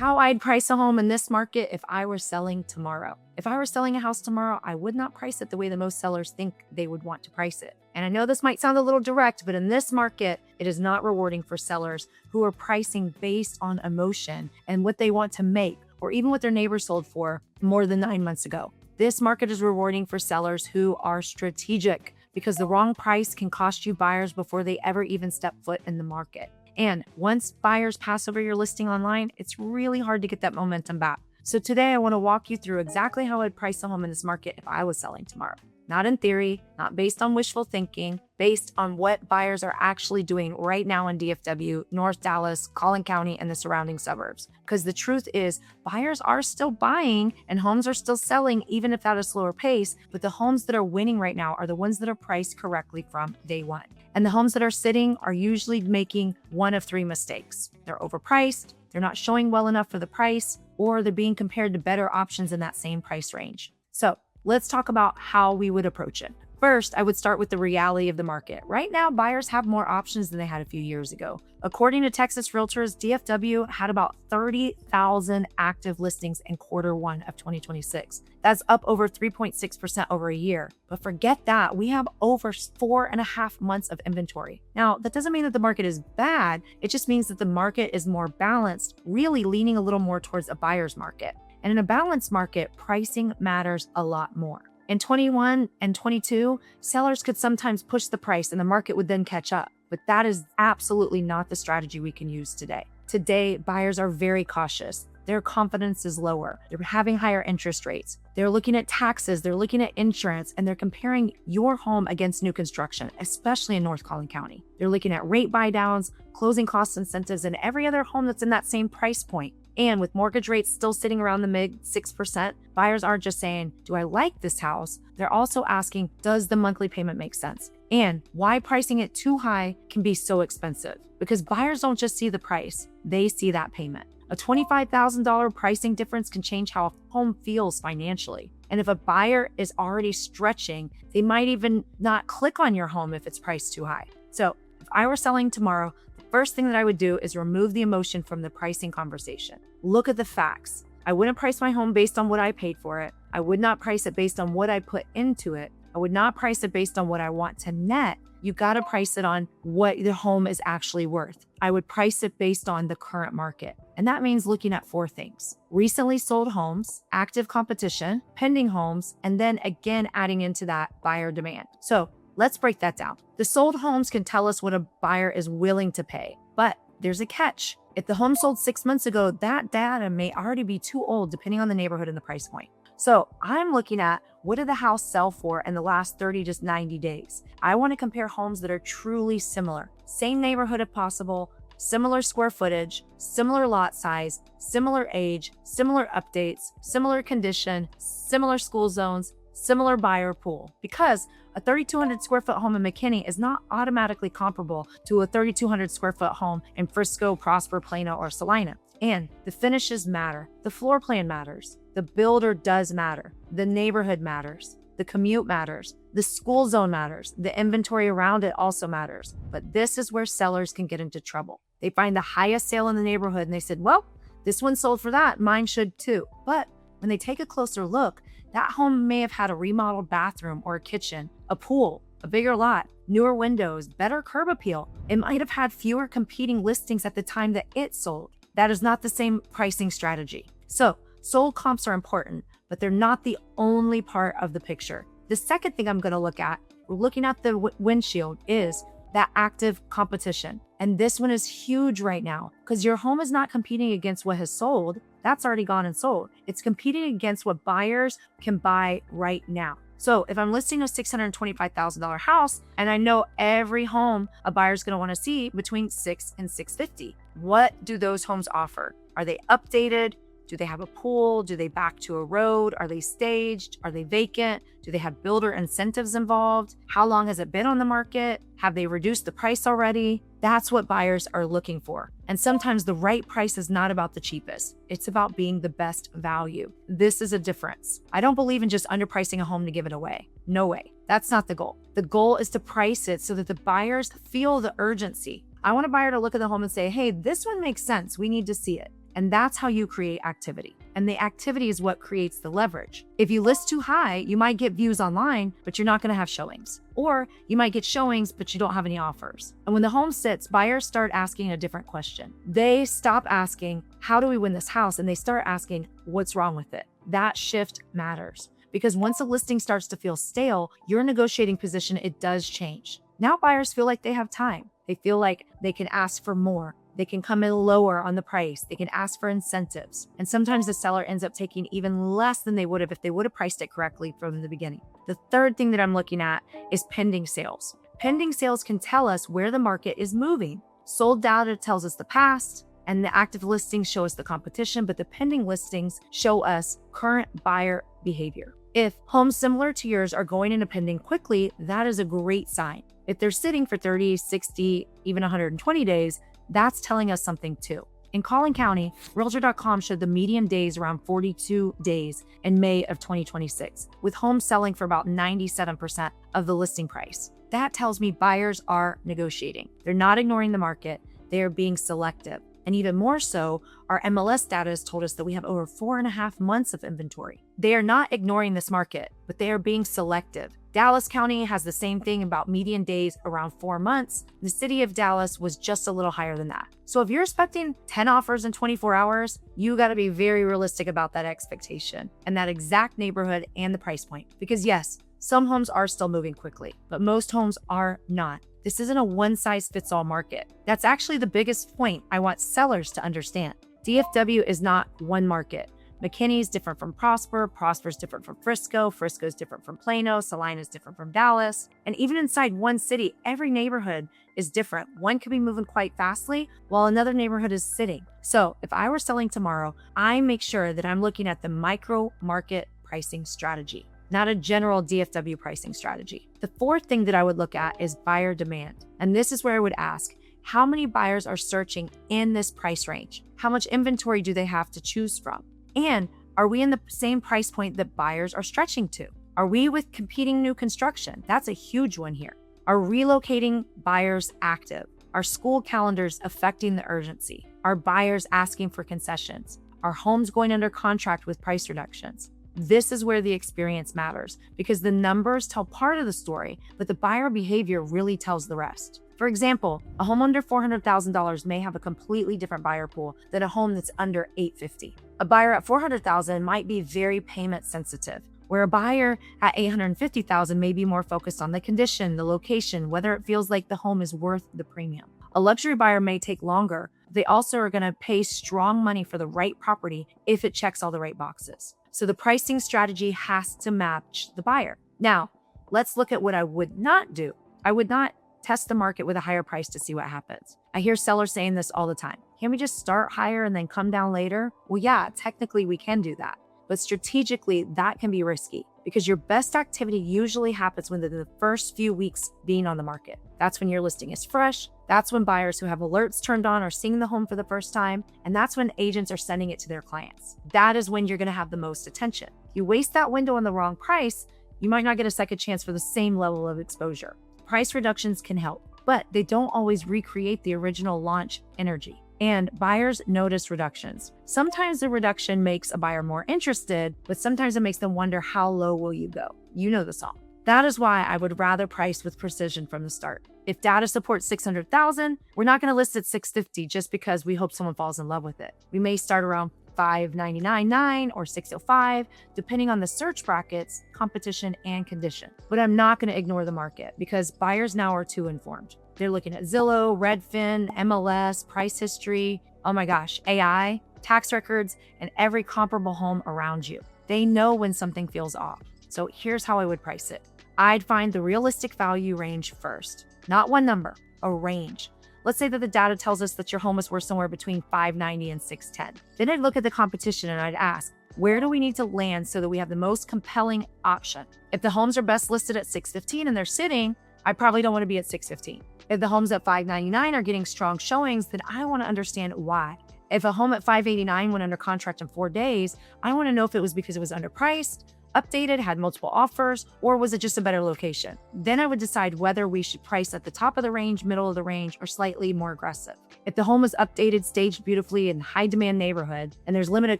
how I'd price a home in this market if I were selling tomorrow. If I were selling a house tomorrow, I would not price it the way that most sellers think they would want to price it. And I know this might sound a little direct, but in this market, it is not rewarding for sellers who are pricing based on emotion and what they want to make, or even what their neighbors sold for more than 9 months ago. This market is rewarding for sellers who are strategic, because the wrong price can cost you buyers before they ever even step foot in the market. And once buyers pass over your listing online, it's really hard to get that momentum back. So today I want to walk you through exactly how I'd price a home in this market if I was selling tomorrow. Not in theory, not based on wishful thinking, based on what buyers are actually doing right now in DFW, North Dallas, Collin County, and the surrounding suburbs. Because the truth is, buyers are still buying and homes are still selling, even if at a slower pace. But the homes that are winning right now are the ones that are priced correctly from day one. And the homes that are sitting are usually making one of three mistakes. They're overpriced, they're not showing well enough for the price, or they're being compared to better options in that same price range. So let's talk about how we would approach it. First, I would start with the reality of the market. Right now, buyers have more options than they had a few years ago. According to Texas Realtors, DFW had about 30,000 active listings in Q1 of 2026. That's up over 3.6% over a year. But forget that, we have over 4.5 months of inventory. Now, that doesn't mean that the market is bad. It just means that the market is more balanced, really leaning a little more towards a buyer's market. And in a balanced market, pricing matters a lot more. In 21 and 22, sellers could sometimes push the price and the market would then catch up. But that is absolutely not the strategy we can use today. Today, buyers are very cautious. Their confidence is lower. They're having higher interest rates. They're looking at taxes, they're looking at insurance, and they're comparing your home against new construction, especially in North Collin County. They're looking at rate buy downs, closing cost incentives, and every other home that's in that same price point. And with mortgage rates still sitting around the mid 6%, buyers aren't just saying, do I like this house? They're also asking, does the monthly payment make sense? And why pricing it too high can be so expensive? Because buyers don't just see the price, they see that payment. A $25,000 pricing difference can change how a home feels financially. And if a buyer is already stretching, they might even not click on your home if it's priced too high. So if I were selling tomorrow, first thing that I would do is remove the emotion from the pricing conversation. Look at the facts. I wouldn't price my home based on what I paid for it. I would not price it based on what I put into it. I would not price it based on what I want to net. You got to price it on what the home is actually worth. I would price it based on the current market. And that means looking at 4 things: recently sold homes, active competition, pending homes, and then again adding into that buyer demand. So let's break that down. The sold homes can tell us what a buyer is willing to pay, but there's a catch. If the home sold 6 months ago, that data may already be too old depending on the neighborhood and the price point. So I'm looking at, what did the house sell for in the last 30 to 90 days? I want to compare homes that are truly similar. Same neighborhood if possible, similar square footage, similar lot size, similar age, similar updates, similar condition, similar school zones, similar buyer pool. Because a 3,200 square foot home in McKinney is not automatically comparable to a 3,200 square foot home in Frisco, Prosper, Plano, or Salina. And the finishes matter. The floor plan matters. The builder does matter. The neighborhood matters. The commute matters. The school zone matters. The inventory around it also matters. But this is where sellers can get into trouble. They find the highest sale in the neighborhood and they said, well, this one sold for that, mine should too. But when they take a closer look, that home may have had a remodeled bathroom or a kitchen, a pool, a bigger lot, newer windows, better curb appeal. It might have had fewer competing listings at the time that it sold. That is not the same pricing strategy. So sold comps are important, but they're not the only part of the picture. The second thing I'm going to look at, we're looking at the windshield, is that active competition. And this one is huge right now because your home is not competing against what has sold. That's already gone and sold. It's competing against what buyers can buy right now. So if I'm listing a $625,000 house and I know every home a buyer's going to want to see between $600,000 and $650,000, what do those homes offer? Are they updated? Do they have a pool? Do they back to a road? Are they staged? Are they vacant? Do they have builder incentives involved? How long has it been on the market? Have they reduced the price already? That's what buyers are looking for. And sometimes the right price is not about the cheapest. It's about being the best value. This is a difference. I don't believe in just underpricing a home to give it away. No way. That's not the goal. The goal is to price it so that the buyers feel the urgency. I want a buyer to look at the home and say, hey, this one makes sense. We need to see it. And that's how you create activity. And the activity is what creates the leverage. If you list too high, you might get views online, but you're not going to have showings. Or you might get showings, but you don't have any offers. And when the home sits, buyers start asking a different question. They stop asking, how do we win this house? And they start asking, what's wrong with it? That shift matters. Because once a listing starts to feel stale, your negotiating position, it does change. Now buyers feel like they have time. They feel like they can ask for more. They can come in lower on the price. They can ask for incentives. And sometimes the seller ends up taking even less than they would have if they would have priced it correctly from the beginning. The third thing that I'm looking at is pending sales. Pending sales can tell us where the market is moving. Sold data tells us the past, and the active listings show us the competition, but the pending listings show us current buyer behavior. If homes similar to yours are going into pending quickly, that is a great sign. If they're sitting for 30, 60, even 120 days, that's telling us something too. In Collin County, Realtor.com showed the median days around 42 days in May of 2026, with homes selling for about 97% of the listing price. That tells me buyers are negotiating. They're not ignoring the market. They are being selective. And even more so, our MLS data has told us that we have over 4.5 months of inventory. They are not ignoring this market, but they are being selective. Dallas County has the same thing about median days around 4 months. The city of Dallas was just a little higher than that. So if you're expecting 10 offers in 24 hours, you got to be very realistic about that expectation and that exact neighborhood and the price point. Because yes, some homes are still moving quickly, but most homes are not. This isn't a one-size-fits-all market. That's actually the biggest point I want sellers to understand. DFW is not one market. McKinney is different from Prosper. Prosper is different from Frisco. Frisco is different from Plano. Salina is different from Dallas. And even inside one city, every neighborhood is different. One could be moving quite fastly while another neighborhood is sitting. So if I were selling tomorrow, I make sure that I'm looking at the micro market pricing strategy, not a general DFW pricing strategy. The fourth thing that I would look at is buyer demand. And this is where I would ask, how many buyers are searching in this price range? How much inventory do they have to choose from? And are we in the same price point that buyers are stretching to? Are we with competing new construction? That's a huge one here. Are relocating buyers active? Are school calendars affecting the urgency? Are buyers asking for concessions? Are homes going under contract with price reductions? This is where the experience matters because the numbers tell part of the story, but the buyer behavior really tells the rest. For example, a home under $400,000 may have a completely different buyer pool than a home that's under $850,000. A buyer at $400,000 might be very payment sensitive, where a buyer at $850,000 may be more focused on the condition, the location, whether it feels like the home is worth the premium. A luxury buyer may take longer. They also are going to pay strong money for the right property if it checks all the right boxes. So the pricing strategy has to match the buyer. Now, let's look at what I would not do. I would not test the market with a higher price to see what happens. I hear sellers saying this all the time. Can we just start higher and then come down later? Well, yeah, technically we can do that. But strategically, that can be risky because your best activity usually happens within the first few weeks being on the market. That's when your listing is fresh. That's when buyers who have alerts turned on are seeing the home for the first time. And that's when agents are sending it to their clients. That is when you're going to have the most attention. You waste that window on the wrong price, you might not get a second chance for the same level of exposure. Price reductions can help, but they don't always recreate the original launch energy. And buyers notice reductions. Sometimes the reduction makes a buyer more interested, but sometimes it makes them wonder, how low will you go? You know the song. That is why I would rather price with precision from the start. If data supports $600,000, we're not going to list at $650 just because we hope someone falls in love with it. We may start around $599.9 or $605, depending on the search brackets, competition, and condition. But I'm not going to ignore the market because buyers now are too informed. They're looking at Zillow, Redfin, MLS, price history, oh my gosh, AI, tax records, and every comparable home around you. They know when something feels off. So here's how I would price it. I'd find the realistic value range first, not one number, a range. Let's say that the data tells us that your home is worth somewhere between $590 and $610. Then I'd look at the competition and I'd ask, where do we need to land so that we have the most compelling option? If the homes are best listed at $615 and they're sitting, I probably don't want to be at $615. If the homes at $599 are getting strong showings, then I want to understand why. If a home at $589 went under contract in 4 days, I want to know if it was because it was underpriced, updated, had multiple offers, or was it just a better location? Then I would decide whether we should price at the top of the range, middle of the range, or slightly more aggressive. If the home is updated, staged beautifully in high demand neighborhood, and there's limited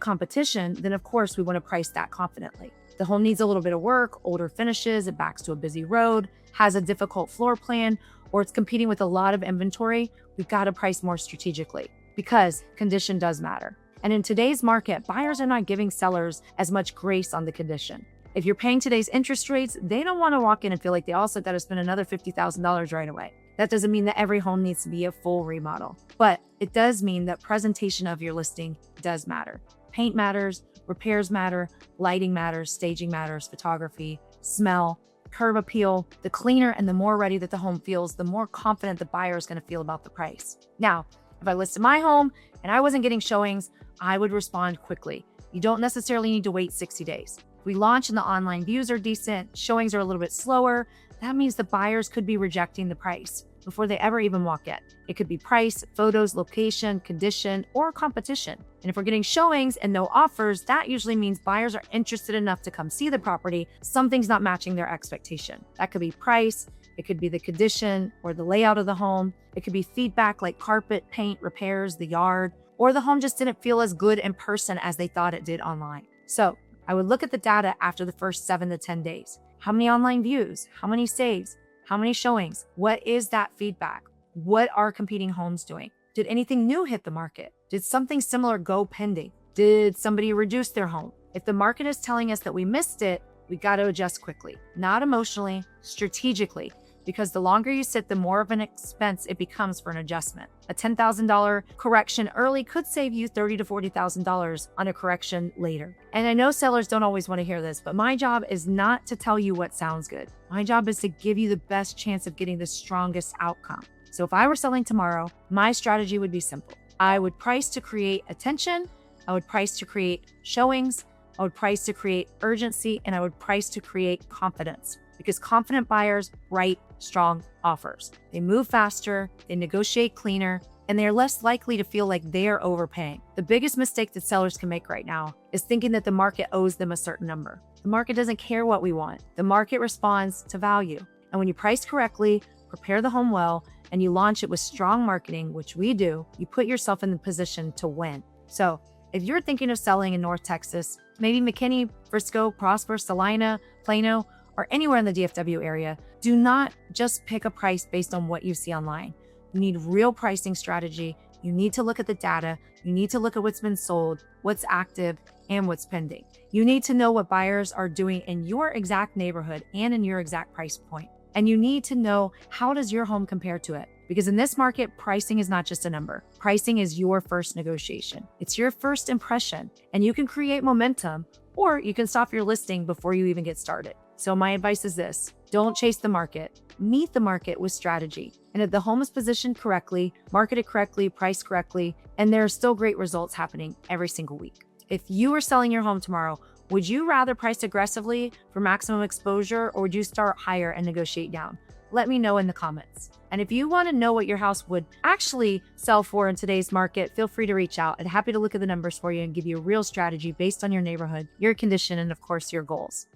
competition, then of course we want to price that confidently. The home needs a little bit of work, older finishes, it backs to a busy road, has a difficult floor plan, or it's competing with a lot of inventory, we've got to price more strategically because condition does matter. And in today's market, buyers are not giving sellers as much grace on the condition. If you're paying today's interest rates, they don't want to walk in and feel like they also got to spend another $50,000 right away. That doesn't mean that every home needs to be a full remodel, but it does mean that presentation of your listing does matter. Paint matters, repairs matter, lighting matters, staging matters, photography, smell, curb appeal. The cleaner and the more ready that the home feels, the more confident the buyer is going to feel about the price. Now, if I listed my home and I wasn't getting showings, I would respond quickly. You don't necessarily need to wait 60 days. If we launch and the online views are decent, showings are a little bit slower, that means the buyers could be rejecting the price before they ever even walk in. It could be price, photos, location, condition, or competition. And if we're getting showings and no offers, that usually means buyers are interested enough to come see the property. Something's not matching their expectation. That could be price, it could be the condition or the layout of the home. It could be feedback like carpet, paint, repairs, the yard, or the home just didn't feel as good in person as they thought it did online. So I would look at the data after the first 7 to 10 days. How many online views? How many saves? How many showings? What is that feedback? What are competing homes doing? Did anything new hit the market? Did something similar go pending? Did somebody reduce their home? If the market is telling us that we missed it, we got to adjust quickly, not emotionally, strategically, because the longer you sit, the more of an expense it becomes for an adjustment. A $10,000 correction early could save you $30,000 to $40,000 on a correction later. And I know sellers don't always want to hear this, but my job is not to tell you what sounds good. My job is to give you the best chance of getting the strongest outcome. So if I were selling tomorrow, my strategy would be simple. I would price to create attention, I would price to create showings, I would price to create urgency, and I would price to create confidence. Because confident buyers write strong offers. They move faster, they negotiate cleaner, and they're less likely to feel like they're overpaying. The biggest mistake that sellers can make right now is thinking that the market owes them a certain number. The market doesn't care what we want. The market responds to value. And when you price correctly, prepare the home well, and you launch it with strong marketing, which we do, you put yourself in the position to win. So if you're thinking of selling in North Texas, maybe McKinney, Frisco, Prosper, Salina, Plano, or anywhere in the DFW area, do not just pick a price based on what you see online. You need real pricing strategy. You need to look at the data. You need to look at what's been sold, what's active, and what's pending. You need to know what buyers are doing in your exact neighborhood and in your exact price point. And you need to know, how does your home compare to it? Because in this market, pricing is not just a number. Pricing is your first negotiation. It's your first impression, and you can create momentum, or you can stop your listing before you even get started. So my advice is this: don't chase the market, meet the market with strategy. And if the home is positioned correctly, marketed correctly, priced correctly, and there are still great results happening every single week. If you were selling your home tomorrow, would you rather price aggressively for maximum exposure, or would you start higher and negotiate down? Let me know in the comments. And if you want to know what your house would actually sell for in today's market, feel free to reach out. I'm happy to look at the numbers for you and give you a real strategy based on your neighborhood, your condition, and of course, your goals.